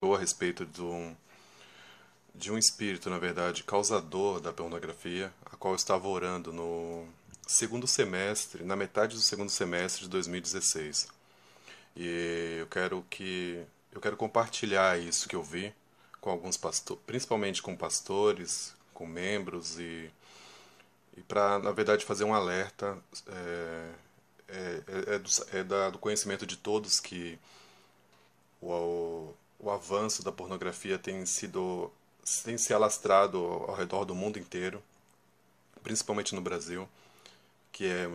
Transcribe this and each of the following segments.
a respeito de um espírito, na verdade, causador da pornografia, a qual eu estava orando no segundo semestre, na metade do segundo semestre de 2016. E eu quero compartilhar isso que eu vi com alguns pastores, principalmente com pastores, com membros e para, na verdade, fazer um alerta do conhecimento de todos que o avanço da pornografia tem se alastrado ao redor do mundo inteiro, principalmente no Brasil, que é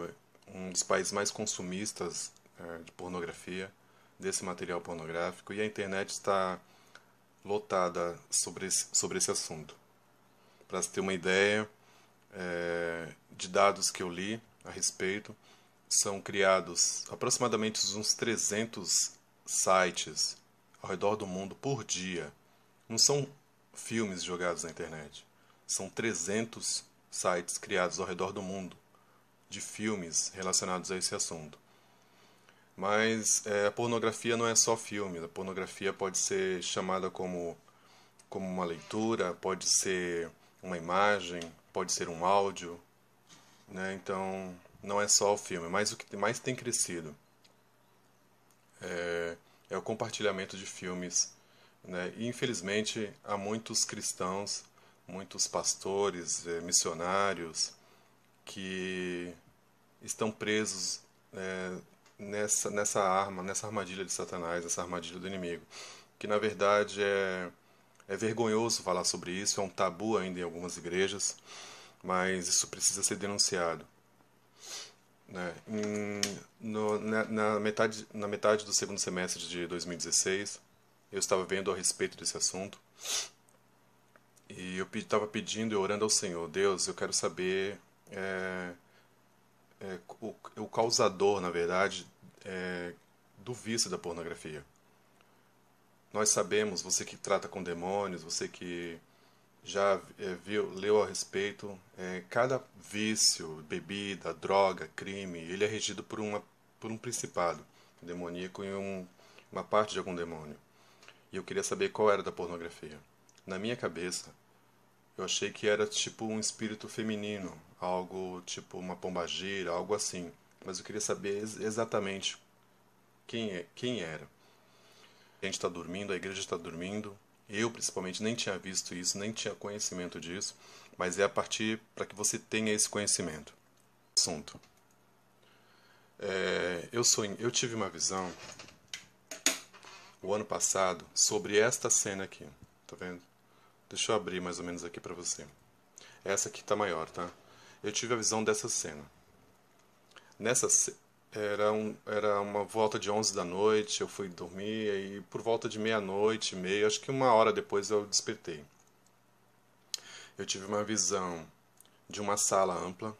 um dos países mais consumistas de pornografia, desse material pornográfico, e a internet está lotada sobre esse assunto. Para se ter uma ideia de dados que eu li a respeito, são criados aproximadamente uns 300 sites ao redor do mundo por dia. Não são filmes jogados na internet. São 300 sites criados ao redor do mundo de filmes relacionados a esse assunto. Mas a pornografia não é só filme. A pornografia pode ser chamada como uma leitura, pode ser uma imagem, pode ser um áudio, né? Então, não é só o filme. Mas o que mais tem crescido é o compartilhamento de filmes, né? E infelizmente há muitos cristãos, muitos pastores, missionários que estão presos nessa armadilha de Satanás, nessa armadilha do inimigo, que na verdade é vergonhoso falar sobre isso, é um tabu ainda em algumas igrejas, mas isso precisa ser denunciado, né? Na metade do segundo semestre de 2016, eu estava vendo a respeito desse assunto e eu estava pedindo e orando ao Senhor: Deus, eu quero saber o causador, na verdade, do vício da pornografia. Nós sabemos, você que trata com demônios, você que já leu a respeito, cada vício, bebida, droga, crime, ele é regido por um principado demoníaco e uma parte de algum demônio. E eu queria saber qual era da pornografia. Na minha cabeça, eu achei que era tipo um espírito feminino, algo tipo uma pombagira, algo assim. Mas eu queria saber exatamente quem era. A gente está dormindo, a igreja está dormindo. Eu, principalmente, nem tinha visto isso, nem tinha conhecimento disso. Mas é a partir para que você tenha esse conhecimento. Assunto. Eu tive uma visão o ano passado sobre esta cena aqui. Tá vendo? Deixa eu abrir mais ou menos aqui para você. Essa aqui tá maior, tá? Eu tive a visão dessa cena. Era uma volta de 11 da noite, eu fui dormir e por volta de meia-noite, meia, acho que uma hora depois eu despertei. Eu tive uma visão de uma sala ampla.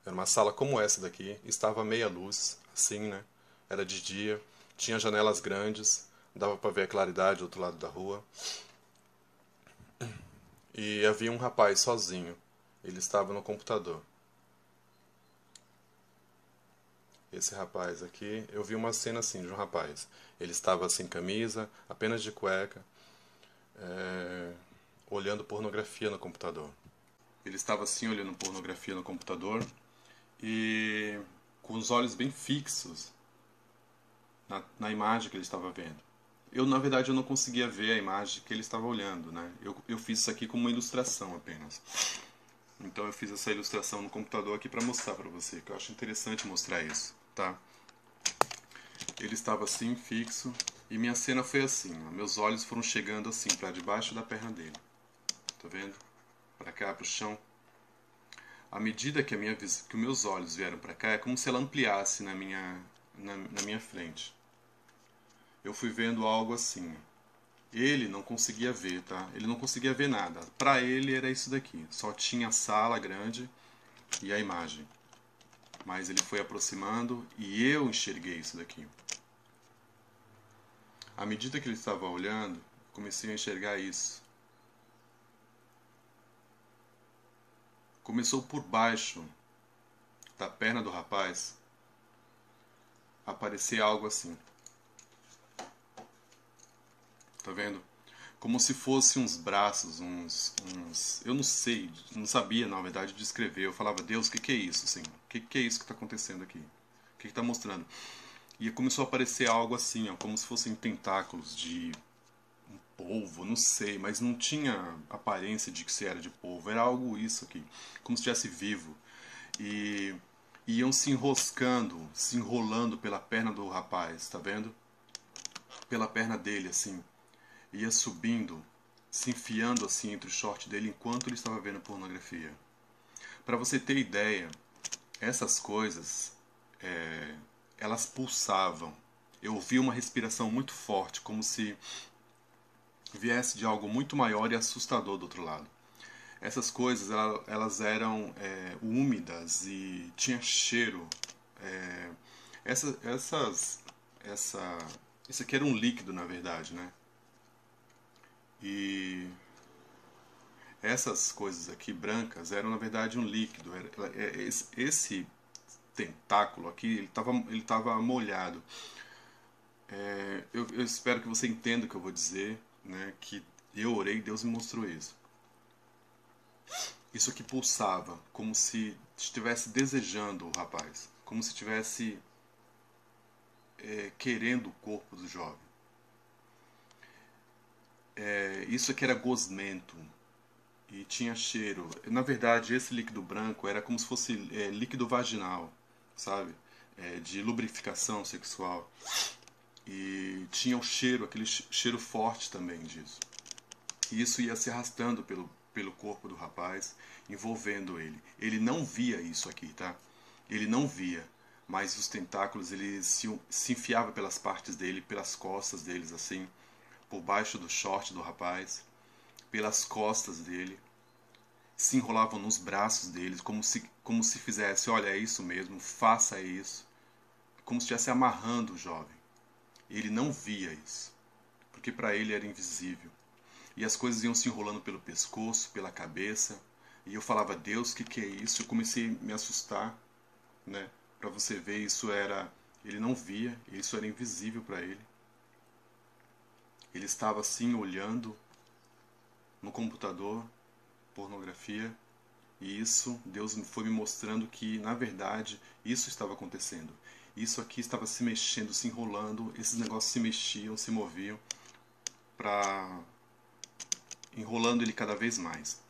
Era uma sala como essa daqui, estava à meia luz, assim, né? Era de dia, tinha janelas grandes, dava para ver a claridade do outro lado da rua. E havia um rapaz sozinho. Ele estava no computador. Esse rapaz aqui, eu vi uma cena assim de um rapaz. Ele estava sem camisa, apenas de cueca, olhando pornografia no computador. Ele estava assim olhando pornografia no computador e com os olhos bem fixos na imagem que ele estava vendo. Na verdade, eu não conseguia ver a imagem que ele estava olhando, né? Eu fiz isso aqui como uma ilustração apenas. Então eu fiz essa ilustração no computador aqui para mostrar para você, que eu acho interessante mostrar isso, tá? Ele estava assim, fixo, e minha cena foi assim, ó, meus olhos foram chegando assim, para debaixo da perna dele. Tá vendo? Para cá, pro chão. À medida que os meus olhos vieram para cá, é como se ela ampliasse na minha frente. Eu fui vendo algo assim. Ele não conseguia ver, tá? Ele não conseguia ver nada. Para ele era isso daqui. Só tinha a sala grande e a imagem. Mas ele foi aproximando e eu enxerguei isso daqui. À medida que ele estava olhando, comecei a enxergar isso. Começou por baixo da perna do rapaz a aparecer algo assim. tá vendo? Como se fosse uns braços, eu não sei, não sabia, na verdade, descrever. Eu falava, Deus, o que é isso, Senhor? O que é isso que está acontecendo aqui? O que está mostrando? E começou a aparecer algo assim, ó, como se fossem tentáculos de um polvo, não sei, mas não tinha aparência de que se era de polvo. Era algo isso aqui, como se estivesse vivo. E iam se enroscando, se enrolando pela perna do rapaz, tá vendo? Pela perna dele, assim. Ia subindo, se enfiando assim entre o short dele enquanto ele estava vendo pornografia. Para você ter ideia, essas coisas, elas pulsavam. Eu ouvi uma respiração muito forte, como se viesse de algo muito maior e assustador do outro lado. Essas coisas, elas eram úmidas e tinha cheiro. Isso aqui era um líquido, na verdade, né? E essas coisas aqui brancas eram na verdade um líquido. Esse tentáculo aqui, ele tava molhado. Eu espero que você entenda o que eu vou dizer, né? Que eu orei e Deus me mostrou isso. Isso aqui pulsava, como se estivesse desejando o rapaz, como se estivesse querendo o corpo do jovem. Isso aqui era gosmento e tinha cheiro. Na verdade, esse líquido branco era como se fosse líquido vaginal, sabe? De lubrificação sexual. E tinha o cheiro, aquele cheiro forte também disso. E isso ia se arrastando pelo corpo do rapaz, envolvendo ele. Ele não via isso aqui, tá? Ele não via, mas os tentáculos eles se enfiavam pelas partes dele, pelas costas deles, assim, por baixo do short do rapaz, pelas costas dele, se enrolavam nos braços dele, como se fizesse, olha, é isso mesmo, faça isso, como se estivesse amarrando o jovem. Ele não via isso, porque para ele era invisível. E as coisas iam se enrolando pelo pescoço, pela cabeça, e eu falava, Deus, o que é isso? Eu comecei a me assustar, né? Para você ver, isso era, ele não via, isso era invisível para ele. Ele estava assim olhando no computador, pornografia, e isso Deus foi me mostrando que na verdade isso estava acontecendo. Isso aqui estava se mexendo, se enrolando, esses negócios se mexiam, se moviam, enrolando ele cada vez mais.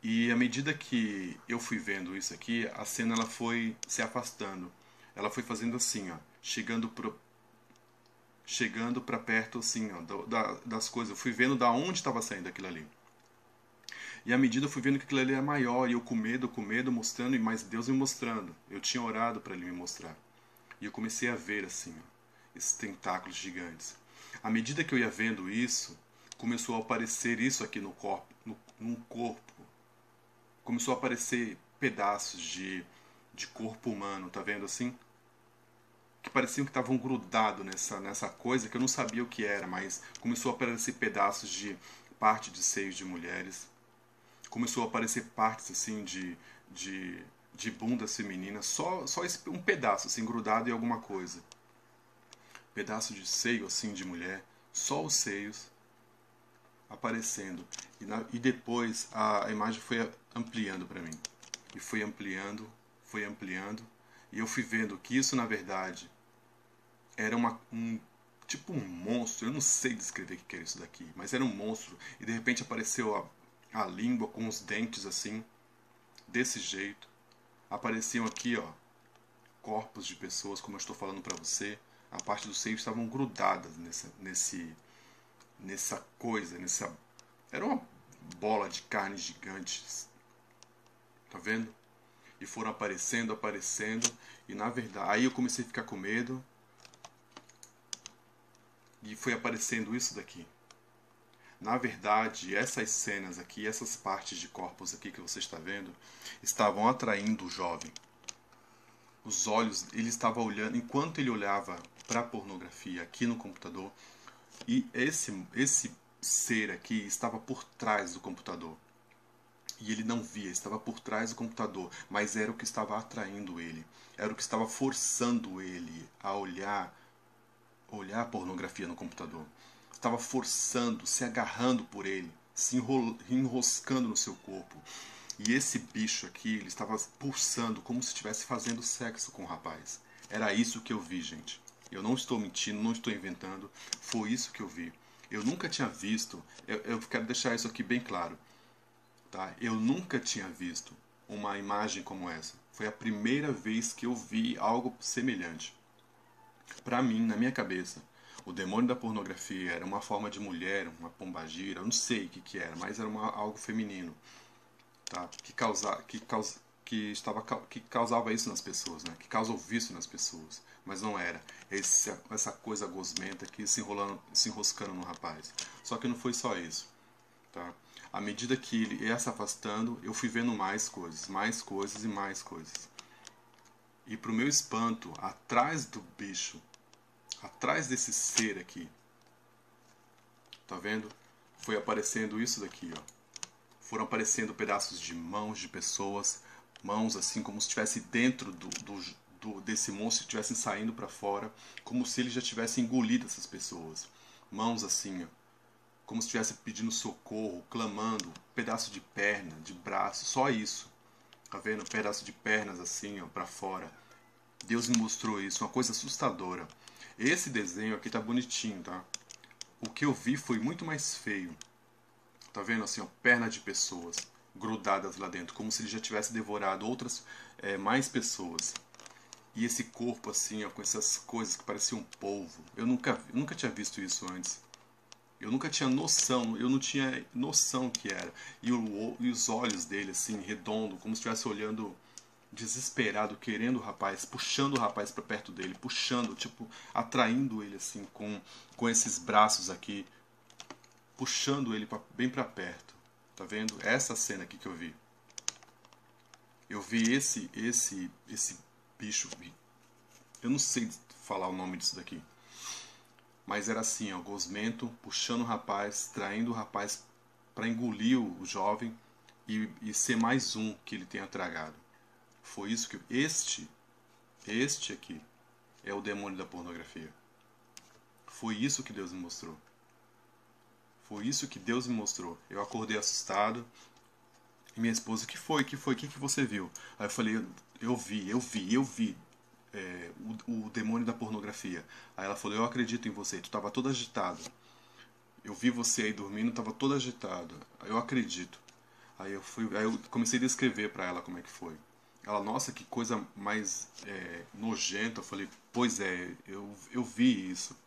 E à medida que eu fui vendo isso aqui, a cena ela foi se afastando. Ela foi fazendo assim, ó, chegando para perto assim, ó, das coisas. Eu fui vendo da onde estava saindo aquilo ali. E à medida eu fui vendo que aquilo ali era maior, e eu com medo, mostrando, e mais Deus me mostrando. Eu tinha orado para Ele me mostrar. E eu comecei a ver assim, ó, esses tentáculos gigantes. À medida que eu ia vendo isso, começou a aparecer isso aqui no corpo, no corpo. Começou a aparecer pedaços de corpo humano, tá vendo assim? Que pareciam que estavam grudados nessa coisa que eu não sabia o que era, mas começou a aparecer pedaços de parte de seios de mulheres. Começou a aparecer partes assim de bundas femininas, só um pedaço assim grudado em alguma coisa. Pedaço de seio assim de mulher, só os seios aparecendo. E depois a imagem foi ampliando para mim. E foi ampliando, e eu fui vendo que isso na verdade era tipo um monstro. Eu não sei descrever o que era isso daqui, mas era um monstro. E de repente apareceu a língua com os dentes assim, desse jeito. Apareciam aqui, ó, corpos de pessoas, como eu estou falando para você. A parte dos seios estavam grudadas nessa coisa, era uma bola de carne gigantes. Tá vendo? E foram aparecendo, e na verdade, aí eu comecei a ficar com medo. E foi aparecendo isso daqui. Na verdade, essas cenas aqui, essas partes de corpos aqui que você está vendo, estavam atraindo o jovem. Os olhos, ele estava olhando, enquanto ele olhava para a pornografia aqui no computador, e esse ser aqui estava por trás do computador. E ele não via, estava por trás do computador, mas era o que estava atraindo ele, era o que estava forçando ele a olhar olhar pornografia no computador. Estava forçando, se agarrando por ele, se enroscando no seu corpo. E esse bicho aqui, ele estava pulsando como se estivesse fazendo sexo com o rapaz. Era isso que eu vi, gente. Eu não estou mentindo, não estou inventando. Foi isso que eu vi. Eu nunca tinha visto, eu quero deixar isso aqui bem claro, tá? Eu nunca tinha visto uma imagem como essa. Foi a primeira vez que eu vi algo semelhante. Para mim, na minha cabeça, o demônio da pornografia era uma forma de mulher, uma pombagira, eu não sei o que era, mas era algo feminino, tá? Que causava isso nas pessoas, né? Que causa o vício nas pessoas, mas não era essa coisa gosmenta aqui se enroscando no rapaz. Só que não foi só isso, tá? À medida que ele ia se afastando, eu fui vendo mais coisas e mais coisas. E pro meu espanto, atrás do bicho, atrás desse ser aqui, tá vendo? Foi aparecendo isso daqui, ó. Foram aparecendo pedaços de mãos de pessoas, mãos assim como se estivesse dentro desse monstro, estivessem saindo para fora, como se ele já tivesse engolido essas pessoas. Mãos assim, ó, como se estivesse pedindo socorro, clamando, pedaço de perna, de braço, só isso. Tá vendo? Um pedaço de pernas assim, ó, para fora. Deus me mostrou isso, uma coisa assustadora. Esse desenho aqui tá bonitinho, tá? O que eu vi foi muito mais feio. Tá vendo assim, ó, perna de pessoas grudadas lá dentro, como se ele já tivesse devorado outras, mais pessoas. E esse corpo assim, ó, com essas coisas que pareciam polvo. Eu nunca tinha visto isso antes. Eu nunca tinha noção, eu não tinha noção que era. E os olhos dele assim, redondo, como se estivesse olhando desesperado, querendo o rapaz, puxando o rapaz para perto dele, puxando, tipo, atraindo ele assim com esses braços aqui, puxando ele bem para perto. Tá vendo? Essa cena aqui que eu vi. Eu vi esse bicho. Eu não sei falar o nome disso daqui. Mas era assim, ó, gosmento, puxando o rapaz, traindo o rapaz para engolir o jovem e ser mais um que ele tenha tragado. Foi isso que este aqui é o demônio da pornografia. Foi isso que Deus me mostrou. Foi isso que Deus me mostrou. Eu acordei assustado. E minha esposa, o que foi? O que você viu? Aí eu falei, eu vi o demônio da pornografia. Aí ela falou, eu acredito em você. Tu estava todo agitado. Eu vi você aí dormindo, estava todo agitado. Aí eu acredito. Aí eu comecei a descrever para ela como é que foi. Ela, nossa, que coisa mais nojenta. Eu falei, pois é, eu vi isso.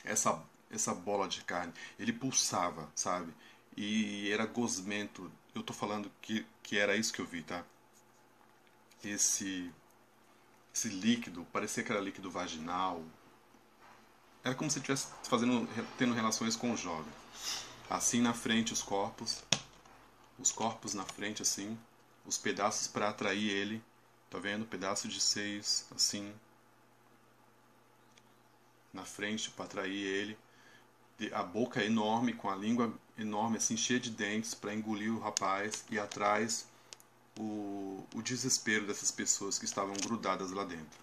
Essa bola de carne. Ele pulsava, sabe? E era gosmento. Eu tô falando que era isso que eu vi, tá? Esse líquido, parecia que era líquido vaginal. Era como se estivesse tendo relações com o jovem. Assim na frente os corpos na frente assim, os pedaços para atrair ele, tá vendo? Pedaço de seios assim na frente para atrair ele, a boca enorme com a língua enorme assim cheia de dentes para engolir o rapaz e atrás o desespero dessas pessoas que estavam grudadas lá dentro.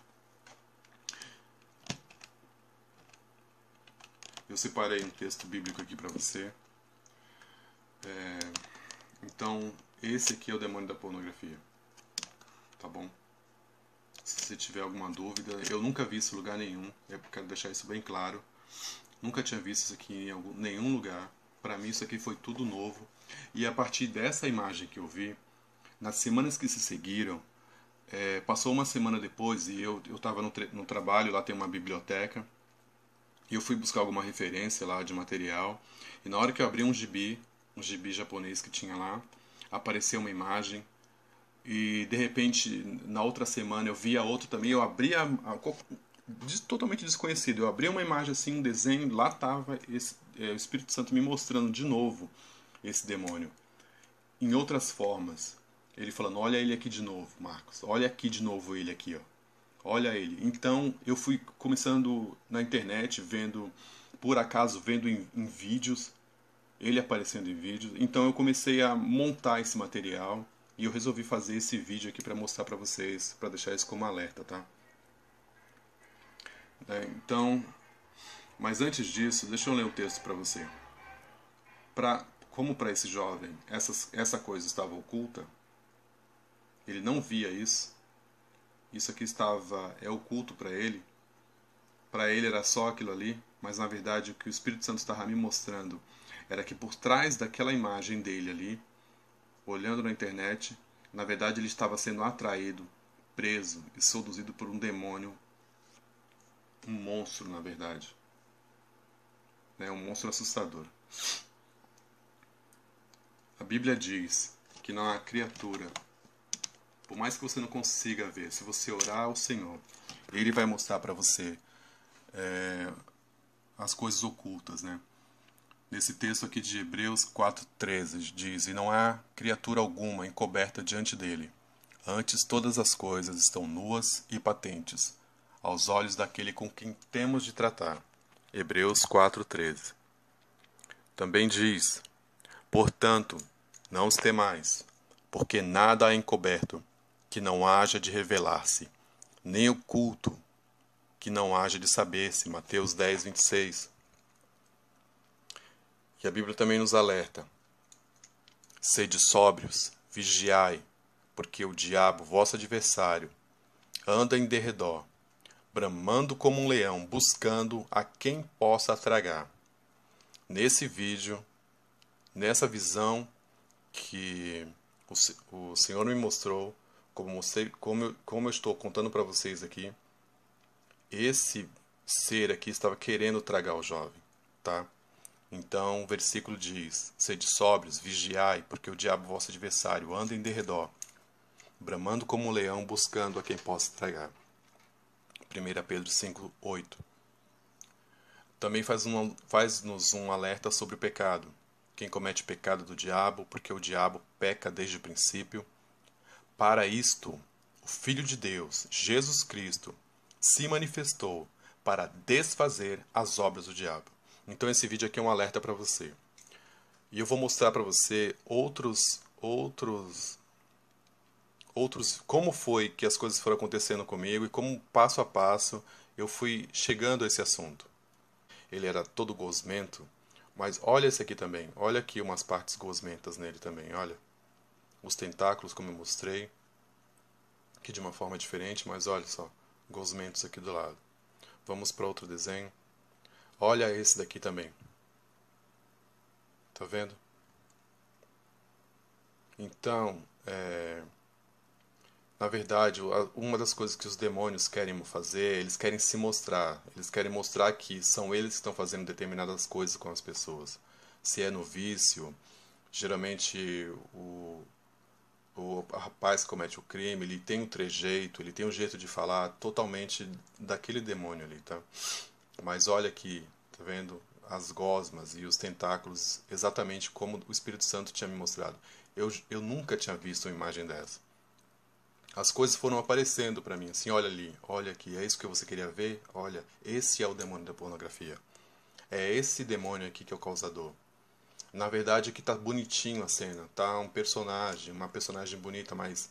Eu separei um texto bíblico aqui para você. Então, esse aqui é o demônio da pornografia. Tá bom? Se você tiver alguma dúvida, eu nunca vi isso em lugar nenhum. Eu quero deixar isso bem claro. Nunca tinha visto isso aqui em nenhum lugar. Para mim isso aqui foi tudo novo. E a partir dessa imagem que eu vi, nas semanas que se seguiram, passou uma semana depois e eu estava no trabalho, lá tem uma biblioteca. E eu fui buscar alguma referência lá de material. E na hora que eu abri um gibi japonês que tinha lá, apareceu uma imagem. E de repente, na outra semana, eu via outro também. Eu abri totalmente desconhecido. Eu abri uma imagem assim, um desenho. Lá estava o Espírito Santo me mostrando de novo esse demônio. Em outras formas. Ele falando, olha ele aqui de novo, Marcos. Olha aqui de novo ele aqui, ó. Olha ele. Então eu fui começando na internet, por acaso vendo em vídeos, ele aparecendo em vídeos. Então eu comecei a montar esse material e eu resolvi fazer esse vídeo aqui para mostrar para vocês, para deixar isso como alerta, tá? Então Mas antes disso, deixa eu ler um texto para você. Como para esse jovem essa coisa estava oculta, ele não via isso. Isso aqui é oculto para ele. Para ele era só aquilo ali, mas na verdade o que o Espírito Santo estava me mostrando era que por trás daquela imagem dele ali, olhando na internet, na verdade ele estava sendo atraído, preso e seduzido por um demônio, um monstro na verdade, um monstro assustador. A Bíblia diz que não há criatura, por mais que você não consiga ver, se você orar ao Senhor, Ele vai mostrar para você as coisas ocultas, né? Nesse texto aqui de Hebreus 4,13 diz: E não há criatura alguma encoberta diante dele. Antes todas as coisas estão nuas e patentes, aos olhos daquele com quem temos de tratar. Hebreus 4,13. Também diz: Portanto, não os temais, porque nada há encoberto que não haja de revelar-se, nem oculto que não haja de saber-se. Mateus 10:26. E a Bíblia também nos alerta: sede sóbrios, vigiai, porque o diabo, vosso adversário, anda em derredor, bramando como um leão, buscando a quem possa tragar. Nesse vídeo, nessa visão que o Senhor me mostrou, como eu estou contando para vocês aqui, esse ser aqui estava querendo tragar o jovem, tá? Então o versículo diz: sede sóbrios, vigiai, porque o diabo, vosso adversário, anda em derredor, bramando como um leão, buscando a quem possa tragar. 1 Pedro 5:8. Também faz-nos um alerta sobre o pecado. Quem comete pecado do diabo, porque o diabo peca desde o princípio. Para isto, o Filho de Deus, Jesus Cristo, se manifestou para desfazer as obras do diabo. Então esse vídeo aqui é um alerta para você. E eu vou mostrar para você outros como foi que as coisas foram acontecendo comigo e como passo a passo eu fui chegando a esse assunto. Ele era todo gosmento, mas olha esse aqui também. Olha aqui umas partes gosmentas nele também, olha. Os tentáculos, como eu mostrei, aqui de uma forma diferente, mas olha só, gosmentos aqui do lado. Vamos para outro desenho. Olha esse daqui também. Tá vendo? Então, na verdade, uma das coisas que os demônios querem fazer, eles querem se mostrar. Eles querem mostrar que são eles que estão fazendo determinadas coisas com as pessoas. Se é no vício, geralmente o rapaz que comete o crime, ele tem um trejeito, ele tem um jeito de falar totalmente daquele demônio ali, tá? Mas olha aqui, tá vendo? As gosmas e os tentáculos, exatamente como o Espírito Santo tinha me mostrado. Eu nunca tinha visto uma imagem dessa. As coisas foram aparecendo para mim, assim, olha ali, olha aqui, é isso que você queria ver? Olha, esse é o demônio da pornografia. É esse demônio aqui que é o causador. Na verdade aqui tá bonitinho a cena, tá uma personagem bonita, mas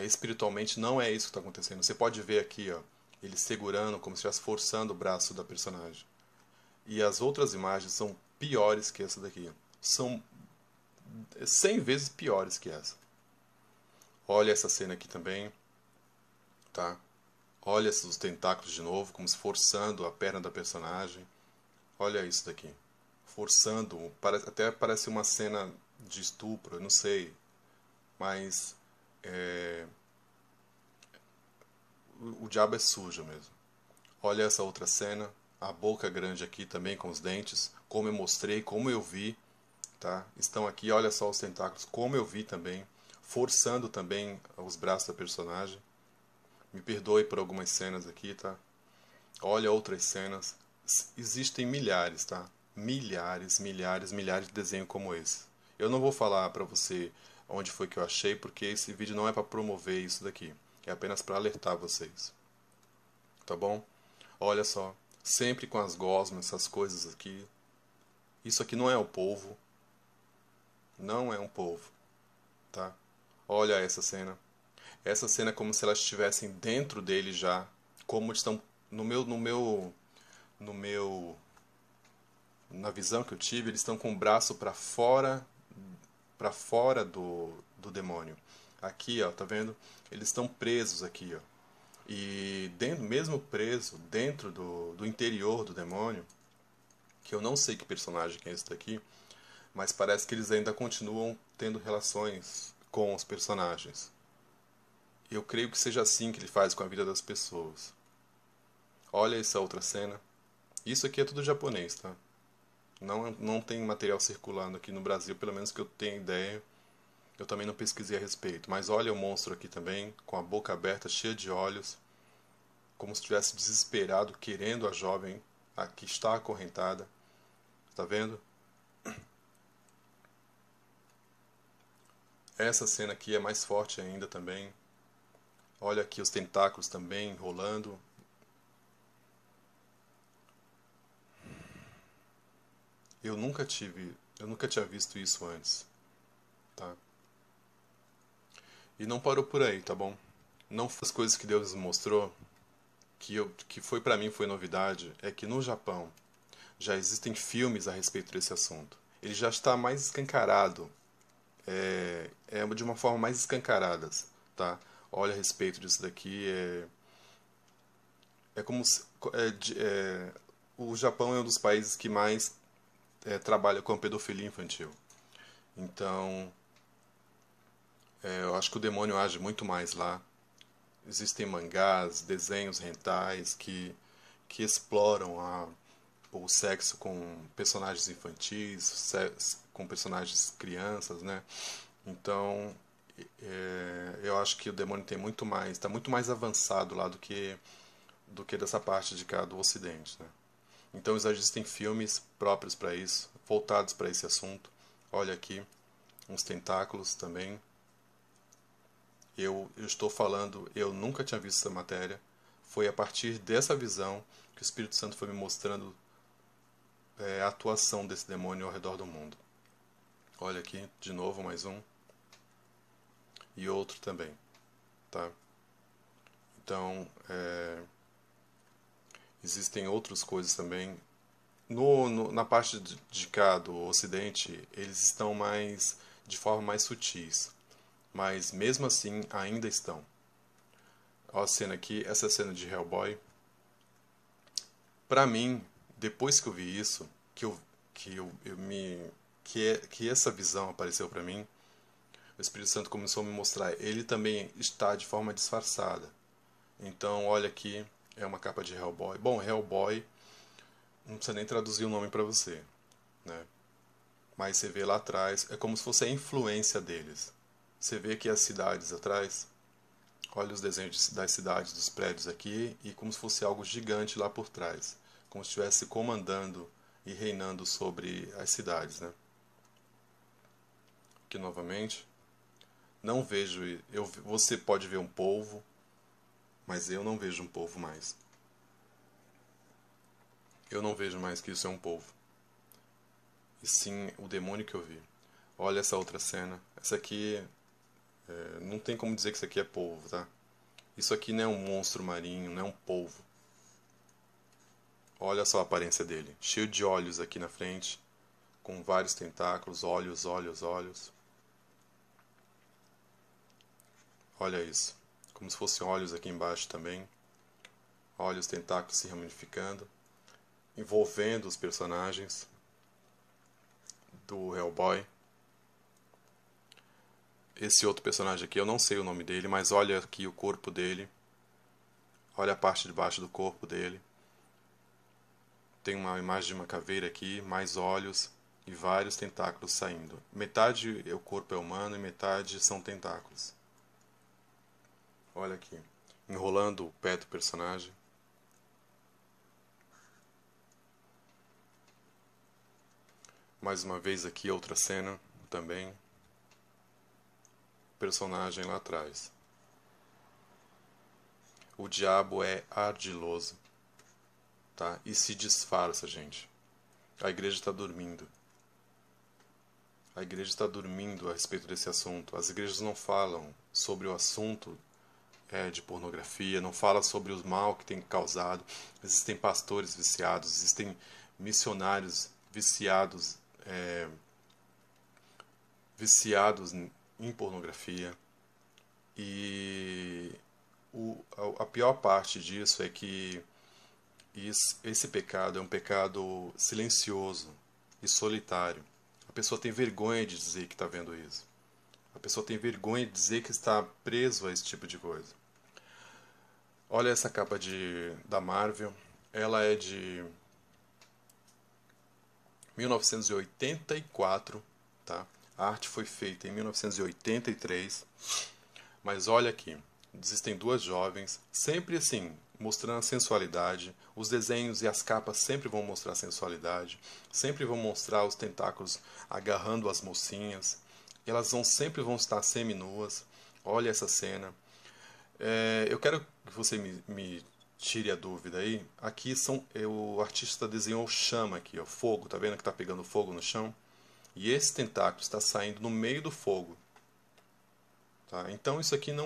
espiritualmente não é isso que está acontecendo. Você pode ver aqui, ó, ele segurando, como se estivesse forçando o braço da personagem. E as outras imagens são piores que essa daqui. São 100 vezes piores que essa. Olha essa cena aqui também, tá? Olha os tentáculos de novo, como se forçando a perna da personagem. Olha isso daqui. Forçando, até parece uma cena de estupro, eu não sei. Mas o diabo é sujo mesmo. Olha essa outra cena, a boca grande aqui também com os dentes, como eu mostrei, como eu vi, tá? Estão aqui, olha só os tentáculos, como eu vi também, forçando também os braços da personagem. Me perdoe por algumas cenas aqui, tá? Olha outras cenas. Existem milhares, tá? Milhares de desenhos como esse. Eu não vou falar pra você onde foi que eu achei, porque esse vídeo não é para promover isso daqui. É apenas para alertar vocês. Tá bom? Olha só. Sempre com as gosmas, essas coisas aqui. Isso aqui não é o polvo. Não é um polvo. Tá? Olha essa cena. Essa cena é como se elas estivessem dentro dele já. Como estão no meu na visão que eu tive, eles estão com o braço para fora do demônio. Aqui, ó, tá vendo? Eles estão presos aqui, ó. E dentro, mesmo preso dentro do interior do demônio, que eu não sei que personagem que é esse daqui, mas parece que eles ainda continuam tendo relações com os personagens. Eu creio que seja assim que ele faz com a vida das pessoas. Olha essa outra cena. Isso aqui é tudo japonês, tá? Não tem material circulando aqui no Brasil, pelo menos que eu tenha ideia. Eu também não pesquisei a respeito. Mas olha o monstro aqui também, com a boca aberta, cheia de olhos, como se estivesse desesperado, querendo a jovem que está acorrentada. Tá vendo? Essa cena aqui é mais forte ainda também. Olha aqui os tentáculos também enrolando. Eu nunca tinha visto isso antes, tá? E não parou por aí, tá bom? Não foi as coisas que Deus nos mostrou, que foi pra mim foi novidade, é que no Japão já existem filmes a respeito desse assunto. Ele já está mais escancarado, é de uma forma mais escancarada, tá? Olha a respeito disso daqui, é como se, o Japão é um dos países que mais trabalha com a pedofilia infantil. Então, eu acho que o demônio age muito mais lá. Existem mangás, desenhos hentais que exploram o sexo com personagens infantis, com personagens crianças, né? Então, eu acho que o demônio tem muito mais, está muito mais avançado lá do que dessa parte de cá do Ocidente, né? Então já existem filmes próprios para isso, voltados para esse assunto. Olha aqui, uns tentáculos também. Eu estou falando, eu nunca tinha visto essa matéria. Foi a partir dessa visão que o Espírito Santo foi me mostrando a atuação desse demônio ao redor do mundo. Olha aqui, de novo mais um. E outro também, tá? Então, existem outras coisas também. Na parte de cá do Ocidente, eles estão de forma mais sutis. Mas mesmo assim, ainda estão. Olha a cena aqui, essa cena de Hellboy. Pra mim, depois que eu vi isso, que essa visão apareceu pra mim, o Espírito Santo começou a me mostrar. Ele também está de forma disfarçada. Então, olha aqui, é uma capa de Hellboy. Bom, Hellboy, não precisa nem traduzir o nome pra você, né? Mas você vê lá atrás, é como se fosse a influência deles. Você vê aqui as cidades atrás. Olha os desenhos das cidades, dos prédios aqui, e como se fosse algo gigante lá por trás. Como se estivesse comandando e reinando sobre as cidades, né? Aqui novamente. Não vejo... você pode ver um polvo, mas eu não vejo um polvo mais. Eu não vejo mais que isso é um polvo. E sim o demônio que eu vi. Olha essa outra cena. Essa aqui... não tem como dizer que isso aqui é polvo, tá? Isso aqui não é um monstro marinho, não é um polvo. Olha só a aparência dele. Cheio de olhos aqui na frente, com vários tentáculos, olhos, olhos, olhos. Olha isso. Como se fossem olhos aqui embaixo também. Olha os tentáculos se ramificando, envolvendo os personagens do Hellboy. Esse outro personagem aqui, eu não sei o nome dele, mas olha aqui o corpo dele. Olha a parte de baixo do corpo dele. Tem uma imagem de uma caveira aqui, mais olhos e vários tentáculos saindo. Metade o corpo é humano e metade são tentáculos. Olha aqui, enrolando o pé do personagem. Mais uma vez aqui outra cena também. Personagem lá atrás. O diabo é ardiloso, tá? E se disfarça, gente. A igreja está dormindo. A igreja está dormindo a respeito desse assunto. As igrejas não falam sobre o assunto de pornografia, não falam sobre o mal que tem causado. Existem pastores viciados, existem missionários viciados, viciados em pornografia. E a pior parte disso é que esse pecado é um pecado silencioso e solitário. A pessoa tem vergonha de dizer que está vendo isso. A pessoa tem vergonha de dizer que está preso a esse tipo de coisa. Olha essa capa da Marvel. Ela é de 1984, tá? A arte foi feita em 1983. Mas olha aqui, existem duas jovens, sempre assim, mostrando a sensualidade. Os desenhos e as capas sempre vão mostrar a sensualidade, sempre vão mostrar os tentáculos agarrando as mocinhas. Elas sempre vão estar semi-nuas. Olha essa cena. Eu quero que você me tire a dúvida aí. Aqui o artista desenhou chama aqui, ó, fogo. Tá vendo que está pegando fogo no chão? E esse tentáculo está saindo no meio do fogo. Tá? Então isso aqui não